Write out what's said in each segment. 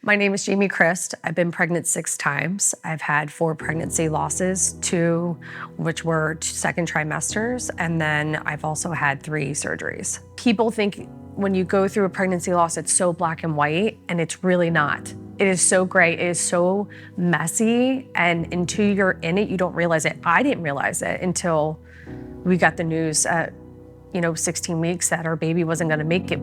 My name is Jami Crist. I've been pregnant 6 times. I've had 4 pregnancy losses, 2 which were second trimesters, and then I've also had 3 surgeries. People think when you go through a pregnancy loss, it's so black and white, and it's really not. It is so gray, it is so messy, and until you're in it, you don't realize it. I didn't realize it until we got the news at 16 weeks that our baby wasn't gonna make it.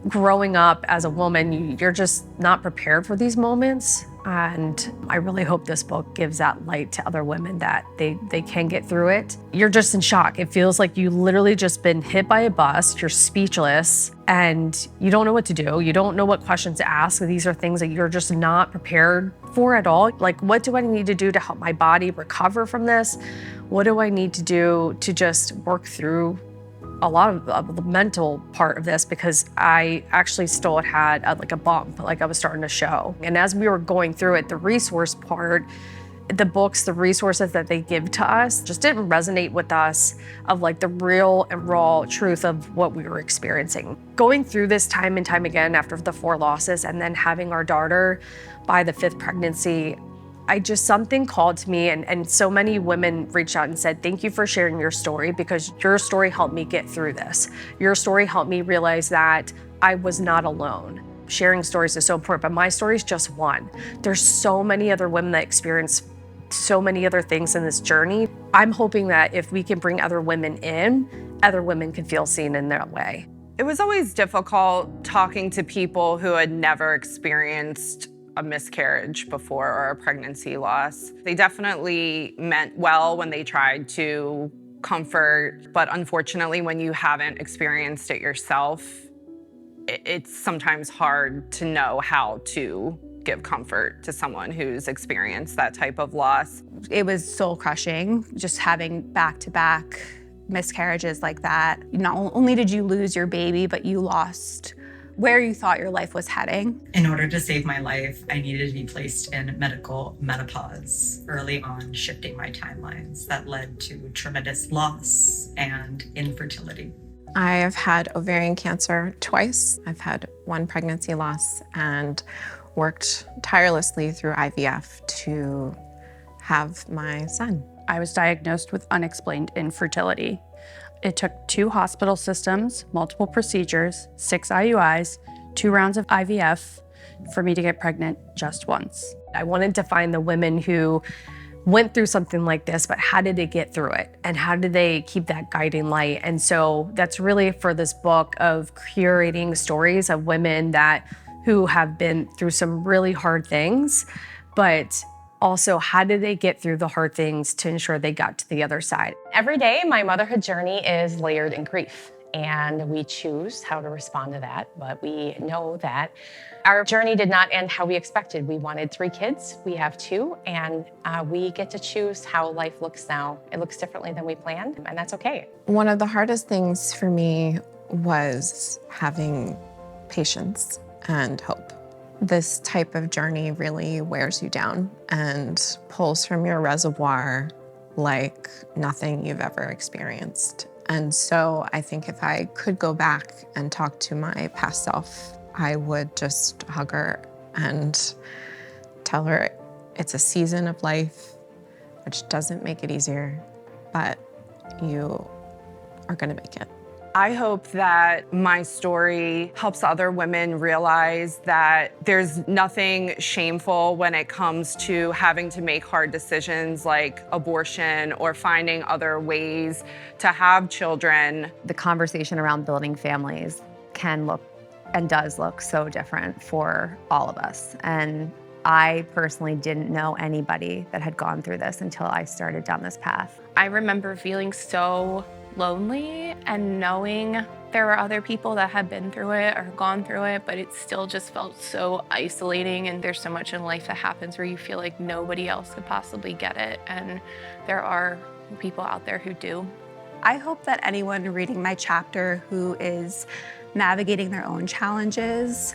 Growing up as a woman, you're just not prepared for these moments. And I really hope this book gives that light to other women that they can get through it. You're just in shock. It feels like you literally just been hit by a bus, you're speechless, and you don't know what to do. You don't know what questions to ask. These are things that you're just not prepared for at all. Like, what do I need to do to help my body recover from this? What do I need to do to just work through a lot of the mental part of this, because I actually still had like a bump, like I was starting to show. And as we were going through it, the resource part, the books, the resources that they give to us just didn't resonate with us of like the real and raw truth of what we were experiencing. Going through this time and time again after the 4 losses and then having our daughter by the 5th pregnancy, something called to me, and so many women reached out and said, thank you for sharing your story, because your story helped me get through this. Your story helped me realize that I was not alone. Sharing stories is so important, but my story is just one. There's so many other women that experience so many other things in this journey. I'm hoping that if we can bring other women in, other women can feel seen in that way. It was always difficult talking to people who had never experienced a miscarriage before or a pregnancy loss. They definitely meant well when they tried to comfort, but unfortunately, when you haven't experienced it yourself, it's sometimes hard to know how to give comfort to someone who's experienced that type of loss. It was soul crushing, just having back-to-back miscarriages like that. Not only did you lose your baby, but you lost where you thought your life was heading. In order to save my life, I needed to be placed in medical menopause early on, shifting my timelines. That led to tremendous loss and infertility. I have had ovarian cancer twice. I've had 1 pregnancy loss and worked tirelessly through IVF to have my son. I was diagnosed with unexplained infertility. It took 2 hospital systems, multiple procedures, 6 IUIs, 2 rounds of IVF for me to get pregnant just once. I wanted to find the women who went through something like this, but how did they get through it? And how did they keep that guiding light? And so that's really for this book of curating stories of women who have been through some really hard things, but also, how did they get through the hard things to ensure they got to the other side? Every day, my motherhood journey is layered in grief, and we choose how to respond to that, but we know that our journey did not end how we expected. We wanted 3 kids, we have 2, and we get to choose how life looks now. It looks differently than we planned, and that's okay. One of the hardest things for me was having patience and hope. This type of journey really wears you down and pulls from your reservoir like nothing you've ever experienced. And so I think if I could go back and talk to my past self, I would just hug her and tell her it's a season of life, which doesn't make it easier, but you are gonna make it. I hope that my story helps other women realize that there's nothing shameful when it comes to having to make hard decisions like abortion or finding other ways to have children. The conversation around building families can look and does look so different for all of us. And I personally didn't know anybody that had gone through this until I started down this path. I remember feeling so lonely and knowing there were other people that had been through it or gone through it, but it still just felt so isolating. And there's so much in life that happens where you feel like nobody else could possibly get it. And there are people out there who do. I hope that anyone reading my chapter who is navigating their own challenges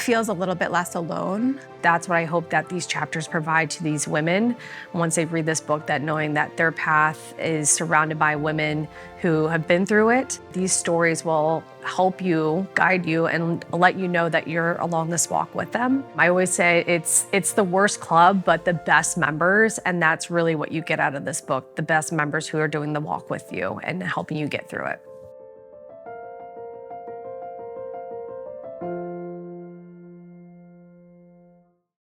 feels a little bit less alone. That's what I hope that these chapters provide to these women once they read this book, that knowing that their path is surrounded by women who have been through it. These stories will help you, guide you, and let you know that you're along this walk with them. I always say it's the worst club, but the best members, and that's really what you get out of this book, the best members who are doing the walk with you and helping you get through it.